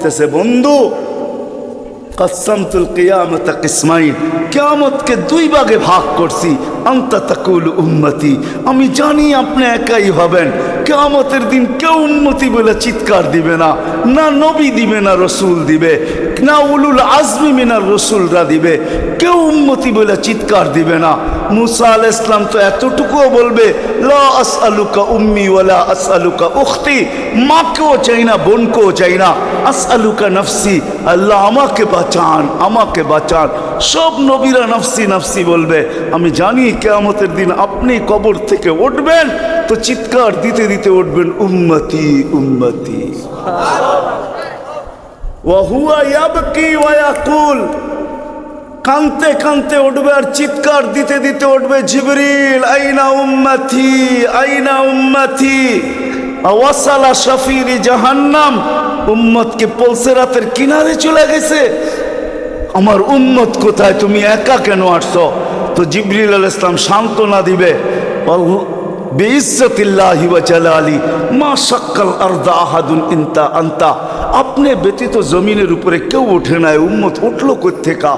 বলতেছে, বন্ধু কসমতুল কিয়ামত কিসমাইন, কিয়ামতকে দুই ভাগে ভাগ করছি। আনতা তাকুল উম্মতি, আমি জানি আপনি একাই হবেন। কিয়ামতের দিন কেউ উম্মতি বলে চিৎকার দিবে না, না নবী দিবে, না রসুল দিবে, না উলুল আজমি মিনার রসুলরা দিবে, কেউ উম্মতি বলে চিৎকার দিবে না। মুসা আলাইহিস সালাম তো এতটুকুও বলবে, লা আসআলুকা উম্মি ওয়ালা আসআলুকা উখতি, মাকেও চাই না, বোনকেও চাই না, আসআলুকা নফসি, আল্লাহ আমাকে বাঁচান, আমাকে বাঁচান। সব নবীরা নফসি নফসি বলবে। আমি জানি কিয়ামতের দিন আপনি কবর থেকে উঠবেন তো চিৎকার দিতে দিতে উঠবেন, উম্মতি উম্মতি। ওয়া হুয়া ইয়াবকি ওয়া ইয়াকুল, কানতে কানতে উঠবে আর চিৎকার দিতে দিতে উঠবে, জিবরিল আইনা উম্মতি, আইনা উম্মতি। ওয়াসালা শাফিরি জাহান্নাম, উম্মতকে পুলসিরাতের কিনারে চলে গেছে, আমার উম্মত কোথায়, তুমি একা কেন আসছো? তো জিবরিল আলাইহিস সালাম সান্ত্বনা দিবে, বিইজ্জতিল্লাহি ওয়া জালালি মা শাক্কাল আরদা আহাদুন ইনতা আনতা, আপনি ব্যতীত জমিনের উপরে কেউ ওঠে নাই, উম্মত উঠলো কোত্থেকা?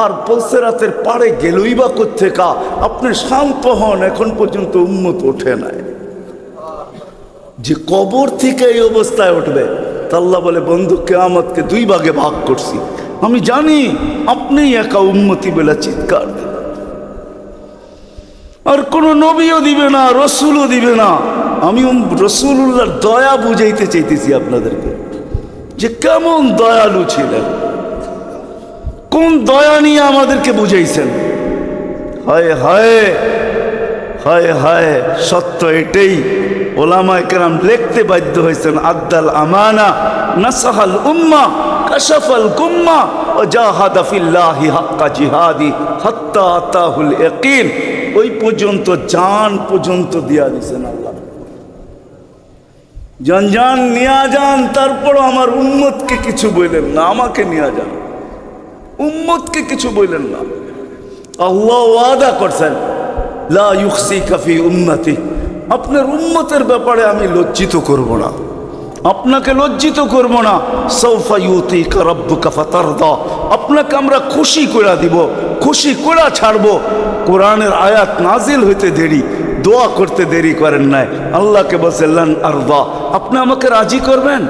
আর পুলসিরাতের পাড়ে গেলই বা কোত্থেকা? আপনি শান্ত হন, এখন পর্যন্ত উম্মত ওঠে নাই। যে কবর থেকে এই অবস্থায় উঠবে, তা আল্লাহ বলে, বন্ধু কিয়ামতকে দুই ভাগে ভাগ করছি, আমি জানি আপনি একা উম্মতি বলে চিৎকার দেবেন। আর কোন নবীও দিবে না, রসুলও দিবে না। আমি রসুলুল্লাহর দয়া বুঝাইতে চাইতেছি আপনাদেরকে, যে কেমন দয়ালু ছিলেন, কোন দয়া নিয়ে আমাদেরকে বুঝাইছেন। হায় হায় হায় হায়, সত্য এটাই। ওলামায়ে কেরাম লিখতে বাধ্য হয়েছেন, আদ্দাল আমানা, নাসাহাল উম্মা, কাশাফাল গুম্মা, ওয়া জাহাদা ফিল্লাহি হাক্কা জিহাদি হাত্তা আতাহুল ইয়াকিন। ওই পর্যন্ত, জান পর্যন্ত দিয়া দিয়েছেন আল্লাহ। জান জান নিয়া যান, তারপরও আমার উম্মতকে কিছু বললেন না, আমাকে নিয়া যান, উম্মতকে কিছু বললেন না। আল্লাহ ওয়াদা করছেন, লা ইউখসিকা ফি উম্মতি, আপনার উম্মতের ব্যাপারে আমি লজ্জিত করব না, আপনাকে লজ্জিত করব না। সাউফা ইউতিকা রাব্বুকা ফাতারদা, আপনাকে আমরা খুশি করে দিব, খুশি করে ছাড়বো। কোরআনের আয়াত নাজিল হইতে দেরি, দোয়া করতে দেরি করেন নাই। আল্লাহকে বলছে, লান আরদা, আপনি আমাকে রাজি করবেন?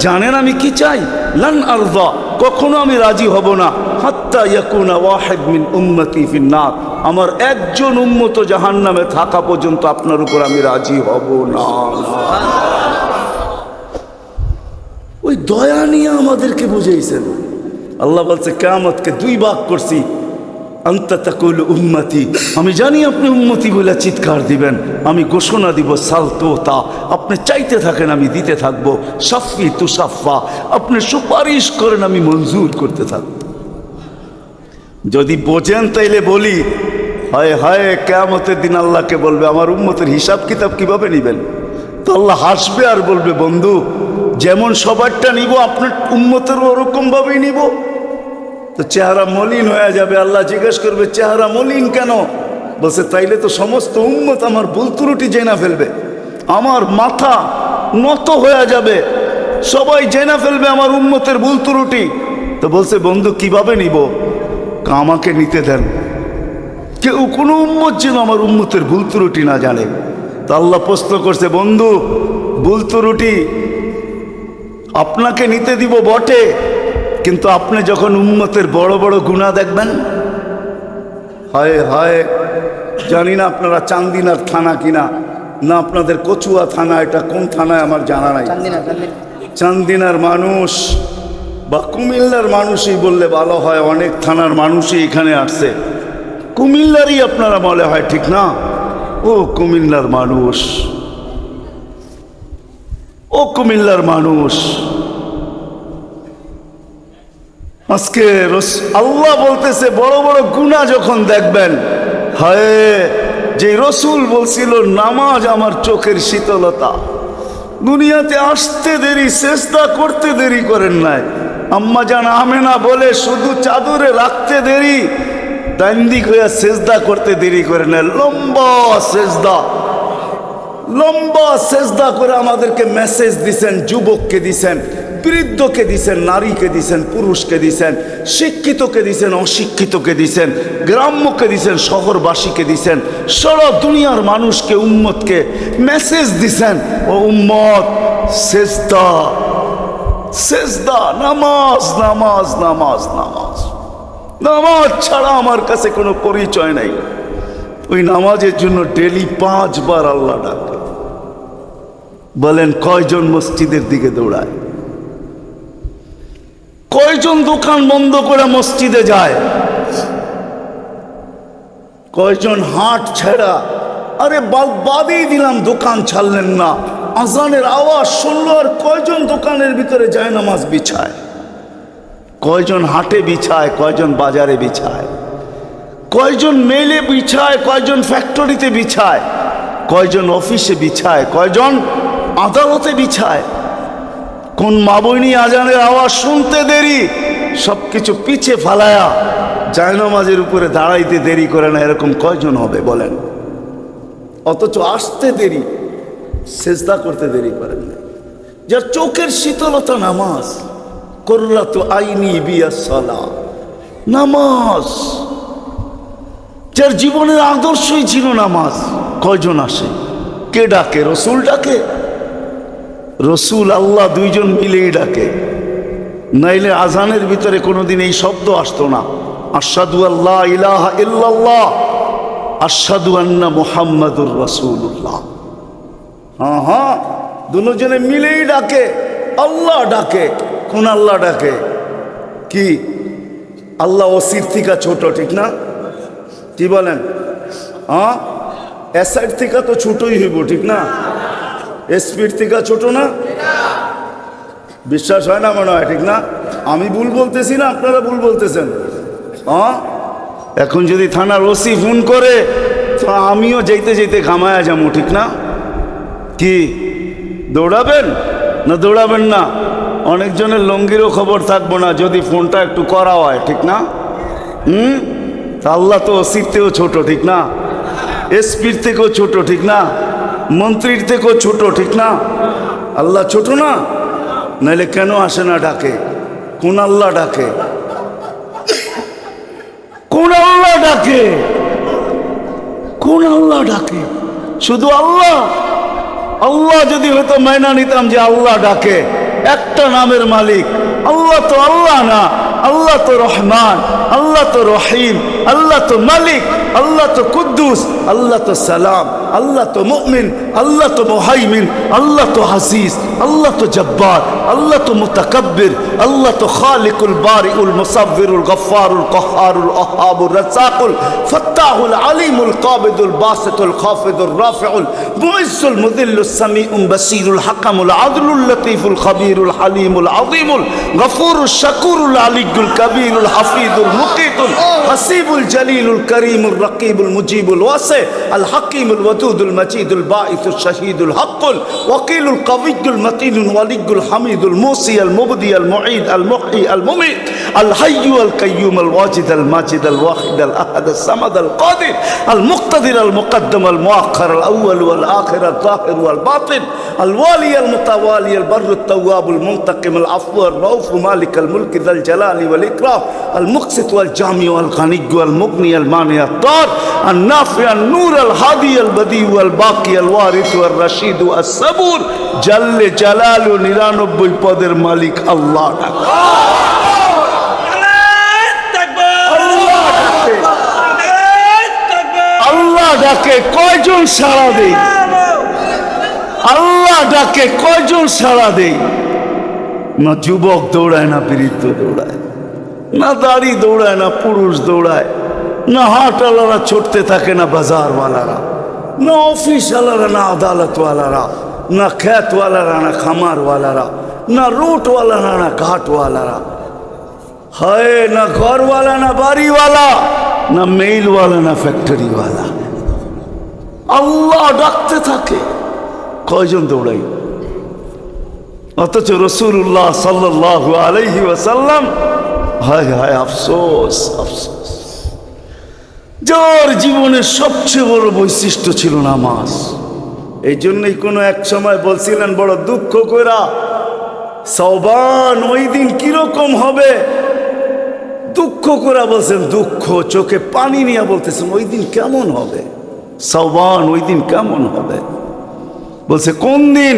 জানেন আমি কি চাই? লান আরদা, কখনো আমি রাজি হব না, হাত্তা ইয়াকুনা ওয়াহিদ মিন উম্মতি ফিন্নার, আমার একজন উম্মত জাহান্নামে থাকা পর্যন্ত আপনার উপর আমি রাজি হব না। ওই দয়া নিয়ে আমাদেরকে বুঝাইছেন। আল্লাহ বলছে, কিয়ামতকে দুই ভাগ করছি। আনতা তাকুল উম্মতি, আমি জানি আপনি উম্মতি বলে চিৎকার দিবেন, আমি ঘোষণা দিব সালতোতা, আপনি চাইতে থাকেন আমি দিতে থাকবো। সাফি তুসাফা, আপনি সুপারিশ করেন আমি মঞ্জুর করতে থাকবো। যদি বোঝেন তাইলে বলি, হায় হায়, কিয়ামতের দিন আল্লাহকে বলবে, আমার উম্মতের হিসাব কিতাব কিভাবে নিবেন? তো আল্লাহ হাসবে আর বলবে, বন্ধু যেমন সবারটা নিব আপনার উম্মতেরও ওরকম ভাবেই নিব। তো চেহারা মলিন হয়ে যাবে। আল্লাহ জিজ্ঞেস করবে, চেহারা মলিন কেন? বলছে, তাইলে তো সমস্ত উম্মত আমার ভুল ত্রুটি জেনে ফেলবে, আমার মাথা নত হয়ে যাবে, সবাই জেনে ফেলবে আমার উম্মতের ভুল ত্রুটি। তো বলছে, বন্ধু কিভাবে নিব? আমাকে নিতে দেন, কেউ কোনো উম্মত যেন আমার উম্মতের ভুল ত্রুটি না জানে। তো আল্লাহ প্রশ্ন করছে, বন্ধু ভুল ত্রুটি আপনাকে নিতে দিব বটে, কিন্তু আপনি যখন উম্মতের বড় বড় গুনাহ দেখবেন, হায় হায়, জানি না আপনারা চান্দিনার থানা কিনা, না আপনাদের কচুয়া থানা, এটা কোন থানায় আমার জানা নাই। চান্দিনার মানুষ বা কুমিল্লার মানুষই বললে ভালো হয়, অনেক থানার মানুষই এখানে আসছে, কুমিল্লারই আপনারা বলে হয়, ঠিক না? ও কুমিল্লার মানুষ, ও কুমিল্লার মানুষ, আজকে আল্লাহ বলতেছে, বড় বড় গুনাহ যখন দেখবেন, হায়, যে রসুল বলছিল নামাজ আমার চোখের শীতলতা, দুনিয়াতে আসতে দেরি, সেজদা করতে দেরি করেন নাই। আম্মা জান আমেনা বলে, শুধু চাদরে রাখতে দেরি, ডাইন্দিক হইয়া সেজদা করতে দেরি করে না। লম্বা সেজদা, লম্বা সেজদা করে আমাদেরকে মেসেজ দিছেন, যুবককে দিছেন, বৃদ্ধকে দিছেন, নারীকে দিছেন, পুরুষকে দিছেন, শিক্ষিতকে দিছেন, অশিক্ষিতকে দিছেন, গ্রাম্যকে দিছেন, শহরবাসীকে দিছেন, সারা দুনিয়ার মানুষকে, উম্মতকে মেসেজ দিছেন, ও উম্মত সেজদা সেজদা, নামাজ নামাজ নামাজ নামাজ। নামাজ ছাড়া আমার কাছে কোনো পরিচয় নাই। ওই নামাজের জন্য ডেলি 5 বার আল্লাহ ডাকে। বলেন কয়জন মসজিদের দিকে দৌড়ায়? কয়জন দোকান বন্ধ করে মসজিদে যায়? কয়জন হাট ছেড়া, আরে বাদই দিলাম দোকান ছাড়লেন না, আজানের আওয়াজ শুনলো আর কয়জন দোকানের ভিতরে যায় নামাজ বিছায়? কয়জন হাটে বিছায়, কয়জন বাজারে বিছায়, কয়জন মেলে বিছায়, কয়জন ফ্যাক্টরিতে বিছায়, কয়জন অফিসে বিছায়, কয়জন আদালতে বিছায়? কোন মা বইনি আজানের আওয়াজ শুনতে দেরি সবকিছু পিছে ফালায়া জায়নামাজের উপরে দাঁড়াইতে দেরি করে না, এরকম কয়জন হবে বলেন? অথচ আসতে দেরি, সেজদা করতে দেরি করেন না। যার চোখের শীতলতা নামাজ, কুররাতু আইনি বিয়াস সালাহ, নামাজ। যার জীবনের আদর্শই ছিল নামাজ, কয়জন আসে? কে ডাকে? রসুল ডাকে? রসুল আল্লাহ দুইজন মিলেই ডাকে, নাইলে আজানের ভিতরে কোনোদিন এই শব্দ আসতো না, আশহাদু আল্লা ইলাহা ইল্লাল্লাহ আশহাদু আন্না মুহাম্মাদুর রাসূলুল্লাহ। হ্যাঁ হ্যাঁ, দুজনে মিলেই ডাকে, আল্লাহ ডাকে। কোন আল্লাহ ডাকে? কি আল্লাহ ওসির থেকে ছোট, ঠিক না? কি বলেন? হ্যাঁ, এসআইড থেকে তো ছোটই হইব, ঠিক না? এসপির থেকে ছোট না? বিশ্বাস হয় না মনে হয়, ঠিক না? আমি ভুল বলতেছি না, আপনারা ভুল বলতেছেন? হ্যাঁ, এখন যদি থানার ওসি ফোন করে তো আমিও যেতে যেতে ঘামায়া যাবো, ঠিক না? কি দৌড়াবেন না দৌড়াবেন না? অনেকজনের লঙ্গিরও খবর থাকবো না যদি ফোনটা একটু করা হয়, ঠিক না? আল্লাহ তো ওসির থেকেও ছোট, ঠিক না? এসপির থেকেও ছোট, ঠিক না? মন্ত্রীর থেকেও ছোট, ঠিক না? আল্লাহ ছোট না? নাইলে কেন আসে না ডাকে? কোন আল্লাহ ডাকে? কোন আল্লাহ ডাকে? কোন আল্লাহ ডাকে? শুধু আল্লাহ? আল্লাহ যদি হয়তো মাইনা নিতাম যে আল্লাহ ডাকে, একটা নামের মালিক আল্লাহ, তো আল্লাহ না, আল্লাহ তো রহমান, আল্লাহ তো রহিম, আল্লাহ তো মালিক, আল্লাহ তো কুদ্দুস, আল্লাহ তো সালাম, আল্লাহ তো মুমিন, আল্লাহ তো মুহাইমিন, আল্লাহ তো হাসিস, আল্লাহ তো জব্বার, আল্লাহ তো মুতাকাব্বির, আল্লাহ তো খালিকুল বারিউল মুসাব্বিরুল গফফারুল কহ্হারুল ওহাবুর রাজ্জাকুল ফাত্তাহুল আলিমুল কাবিদুল বাসিতুল খাফিদুর রাফিউল মুইজ্জুল মুযিল্লুস সামিউল বাসিরুল হাকামুল আদলুল লতীফুল খাবীরুল হালিমুল আযীমুল গফুরুশ শাকুরুল আলিয়ুল কবীরুল হাফিজুল মুকিতুল হাসিবুল জলিলুল করিমুর রকিবুল মুজিবুল ওয়াসি আল হাকিমুল ওয়াদুদুল মজিদুল বাঈসুল শাহীদুল হকুল ওয়াকিলুল কবিয়ুল মতিনুল ওয়ালিয়ুল হামিদুল মুসি আল মুবদি আল মুঈদ আল মুহয়ি আল মুমীত আল হাইয়্যু আল কাইয়্যুম আল ওয়াজিদ আল মাজিদ আল ওয়াহিদ আল আহাদ আল সামাদ আল কাদির আল মুক্তাদির আল মুকদ্দম আল মুআখ্খার আল আউয়াল ওয়াল আখির আল যাহির ওয়াল বাতিন আল ওয়ালি আল মুতাওয়ালি আল বাররু আত তাওয়াব আল মুনতাকিম আল আফু আল রাউফ মালিক আল মুলক যাল জালালি ওয়াল ইকরাম আল মুকসিত ওয়াল জামি ওয়াল গানি ওয়াল মুগনি আল মানি আত দার আল নাফি আল নূর আল হাদি আল বদি ওয়াল বাকি আল ওয়ারিস ওয়াল রশিদ ওয়াস সাবুর জাল্লে জালালু 99 পদের মালিক আল্লাহ। আল্লাহ ডাকে কয়জন সাড়া দেয়? আল্লাহ ডাকে কয়জন সাড়া দেয়? না যুবক দৌড়ায়, না বৃদ্ধ দৌড়ায়, না দাড়ি দৌড়ায়, না পুরুষ দৌড়ায়, না হাটওয়ালারা ছুটতে থাকে, না বাজারওয়ালারা, না অফিসওয়ালারা, না আদালতওয়ালারা, না খেতওয়ালারা, না খামারওয়ালারা, না রুটওয়ালারা, না ঘাটওয়ালারা, হায় না ঘরওয়ালা, না বাড়িওয়ালা, না মেইলওয়ালা, না ফ্যাক্টরিওয়ালা। আল্লাহ ডাকতে থাকে, কয়জন দৌড়াই? অথচ রাসূলুল্লাহ সাল্লাল্লাহু আলাইহি ওয়াসাল্লাম, হায় হায় আফসোস আফসোস, যার জীবনের সবচেয়ে বড় বৈশিষ্ট্য ছিল নামাজ। এই জন্যই কোনো এক সময় বলছিলেন বড় দুঃখ কইরা, সওবান ওই দিন কিরকম হবে? দুঃখ করে বলছেন, দুঃখ চোখে পানি নিয়ে বলতেছেন ওই দিন কেমন হবে, সওবান ওই দিন কেমন হবে? বলছে কোন দিন?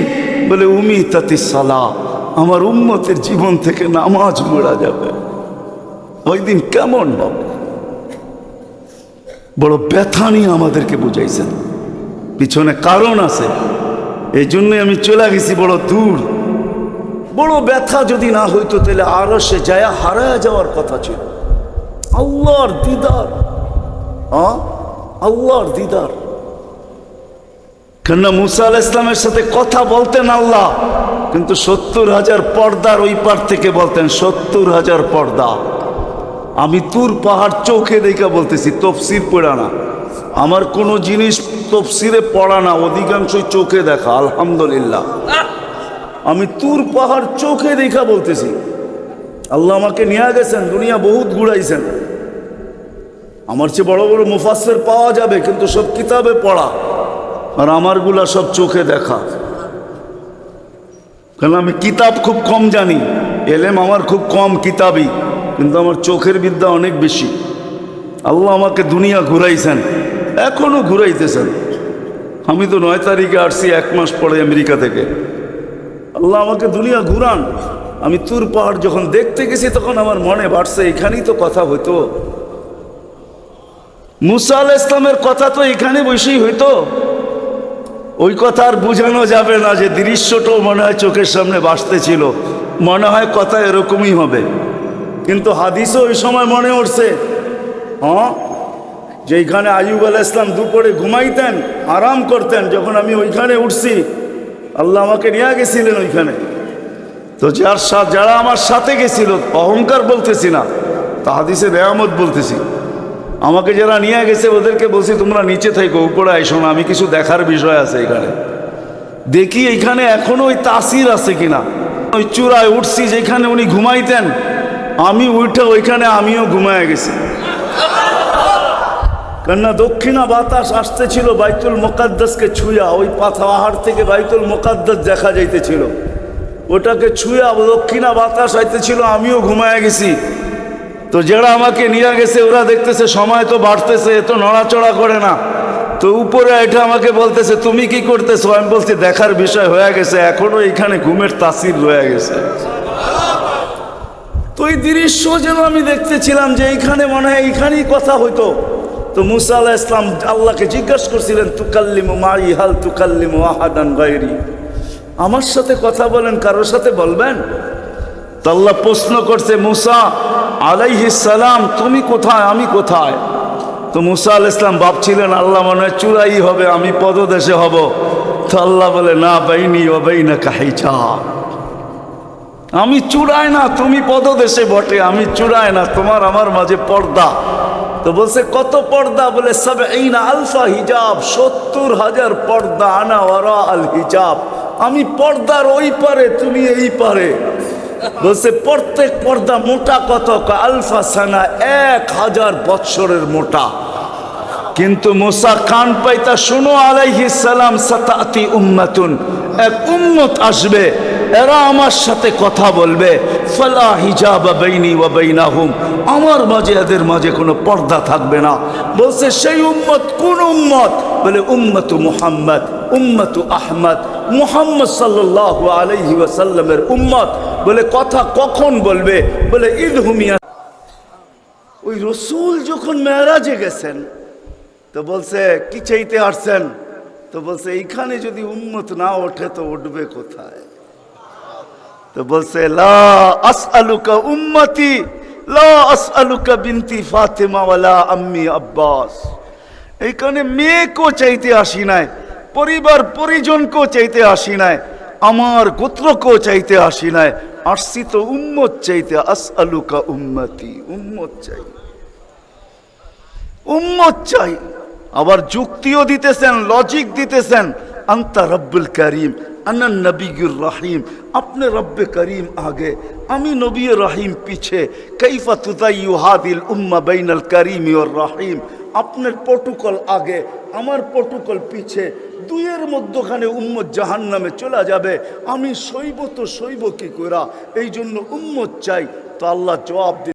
বলে উমিতাতি সালাহ, আমার উম্মতের জীবন থেকে নামাজ মোড়া যাবে। ওই দিন কেমন হবে? বড় ব্যথা নিয়ে আমাদেরকে বুঝাইছেন। পিছনে কারণ আছে, এই জন্যই আমি চলে গেছি বড় দূর। বড় ব্যথা যদি না হইতো তাহলে আরো সে যায় হারায় যাওয়ার কথা ছিল। আল্লাহর দিদার, আল্লাহর দিদার। কেননা মুসা আলাইহিস সালামের সাথে কথা বলতেন আল্লাহ, কিন্তু 70,000 পর্দার ওই পার থেকে বলতেন, 70,000 পর্দা। আমি তুর পাহাড় চোখে দেখা বলতেছি, তফসির পড়া না। আমার কোনো জিনিস তফসিরে পড়া না, অধিকাংশই চোখে দেখা। আলহামদুলিল্লাহ, আমি তুর পাহাড় চোখে দেখা বলতেছি। আল্লাহ আমাকে নিয়ে গেছেন, দুনিয়া বহুত ঘুরাইছেন। আমার চেয়ে বড় বড় মুফাসসির পাওয়া যাবে, কিন্তু সব কিতাবে পড়া, আর আমারগুলা সব চোখে দেখা। কারণ আমি কিতাব খুব কম জানি, এলেম আমার খুব কম কিতাবই, কিন্তু আমার চোখের বিদ্যা অনেক বেশি। আল্লাহ আমাকে দুনিয়া ঘুরাইছেন, এখনো ঘুরাইতেছেন। আমি তো 9 তারিখে আসছি, 1 মাস পরে আমেরিকা থেকে। আল্লাহ আমাকে দুনিয়া ঘুরান। আমি তুর পাহাড় যখন দেখতে গেছি তখন আমার মনে বাড়ছে এখানেই তো কথা হইতো। মুসা আলাইহিস সালামের কথা তো এখানে বসেই হইতো। ওই কথা আর বোঝানো যাবে না যে দৃশ্যটাও মনে হয় চোখের সামনে ভাসতেছিল, মনে হয় কথা এরকমই হবে। কিন্তু হাদিসও ওই সময় মনে উঠছে, যেইখানে আইয়ুব আলাইহিস সালাম দুপুরে ঘুমাইতেন, আরাম করতেন, যখন আমি ওইখানে উঠছি আল্লাহ আমাকে নিয়ে গেছিলেন ওইখানে। তো যারা আমার সাথে গেছিল, অহংকার বলতেছি না, তা হাদিসে নেয়ামত বলতেছি, আমাকে যারা নিয়ে গেছে ওদেরকে বলছি তোমরা নিচে থাকো, উপরে আইসো না, আমি কিছু দেখার বিষয় আছে এখানে। দেখি এইখানে এখনো ওই তাসির আছে কিনা। ওই চূড়ায় উঠছি যেখানে উনি ঘুমাইতেন, আমি উঠে ওইখানে আমিও ঘুমায় গেছি। কেননা দক্ষিণা বাতাস আসতেছিল বাইতুল মুকাদ্দাসকে ছুঁয়া, ওই পাহাড় থেকে বাইতুল মুকাদ্দাস দেখা যাইতেছিল, ওটাকে ছুঁয়া দক্ষিণা বাতাস আইতেছিল, আমিও ঘুমায় গেছি। তো যারা আমাকে নিয়ে গেছে ওরা দেখতেছে সময় তো বাড়তেছে, এত নড়াচড়া করে না, তো উপরে এটা আমাকে বলতেছে তুমি কি করতেছো? আমি বলছি দেখার বিষয় হয়ে গেছে, এখনো এখানে ঘুমের তাসির রয়ে গেছে। তো এই দৃশ্য যেন আমি দেখতেছিলাম যে এইখানে মনে হয় এইখানেই কথা হইতো। তো মুসা আলাইহিস সালাম আল্লাহকে জিজ্ঞাসা করছিলেন, তুকাল্লিমু মাই হাল তুকাল্লিমু আহাদান গায়রি, আমার সাথে কথা বলেন, কারোর সাথে বলবেন? তো আল্লাহ প্রশ্ন করছে, মুসা আলাইহিস সালাম তুমি কোথায়, আমি কোথায়? তো মুসা আলাইহিস সালাম ভাবছিলেন আল্লাহ মনে হয় চূড়াই হবে, আমি পদদেশে হব। তো আল্লাহ বলে, না বাইনি ওয়া বাইনাকা হিজাব, আমি চূড়ায় না, তুমি পদদেশে বটে, আমি চূড়ায় না, তোমার আমার মাঝে পর্দা। তো বলছে কত পর্দা? বলে ৭০ আলফা হিজাব, ৭০,০০০ পর্দা, আনা ওয়ারা আল হিজাব, আমি পর্দার ওই পারে, তুমি এই পারে। বলছে প্রত্যেক পর্দা মোটা কত? আলফা সানা, ১,০০০ বৎসরের মোটা। কিন্তু মুসা কান পাইতা, শোনো আলাইহিস সালাম, সাতাতি উম্মাতুন, এক উম্মত আসবে, এরা আমার সাথে কথা বলবে, ফালা হিজাবা বাইনি ওয়া বাইনাহুম, আমার মাঝে এদের মাঝে কোনো পর্দা থাকবে না। বলছে সেই উম্মত কোন উম্মত? বলে উম্মতু মুহাম্মদ, উম্মতু আহমদ, মুহাম্মদ সাল্লাল্লাহু আলাইহি ওয়াসাল্লামের উম্মত। বলে কথা কখন বলবে? বলে ঈদ হুমিয়া। ওই রসুল যখন মেরাজে গেছেন তো বলছে কি চাইতে আসছেন? তো বলছে এইখানে যদি উম্মত না ওঠে তো উঠবে কোথায়? তো বলছে লা আসআলুকা উম্মতি, লা আসআলুকা বিনতি ফাতেমা ওয়ালা আম্মি আব্বাস। এইখানে মেয়েকেও চাইতে আসি নাই, পরিবার পরিজনকেও চাইতে আসি নাই, আমার গোত্রকেও চাইতে আসি নাই, আসছি তো উম্মত চাইতে। আসআলুকা উম্মতি, উম্মত চাই, উম্মত চাই। আবার যুক্তিও দিতেছেন, লজিক দিতেছেন, আন্তা রব্বুল করিম আনা নবিয়ুর রহিম, আপনি রব্বে করিম আগে, আমি নবী রহিম পিছে। কাইফা তুদাইয়ু হাদিল উম্মা বাইনাল করিম ওয়ার রহিম, আপনার প্রটোকল আগে, আমার প্রটোকল পিছে। দুইয়ের মধ্যখানে উম্মত জাহান্নামে চলে যাবে, আমি সইব তো সইব কি করা, এই জন্য উম্মত চাই। তো আল্লাহ জবাব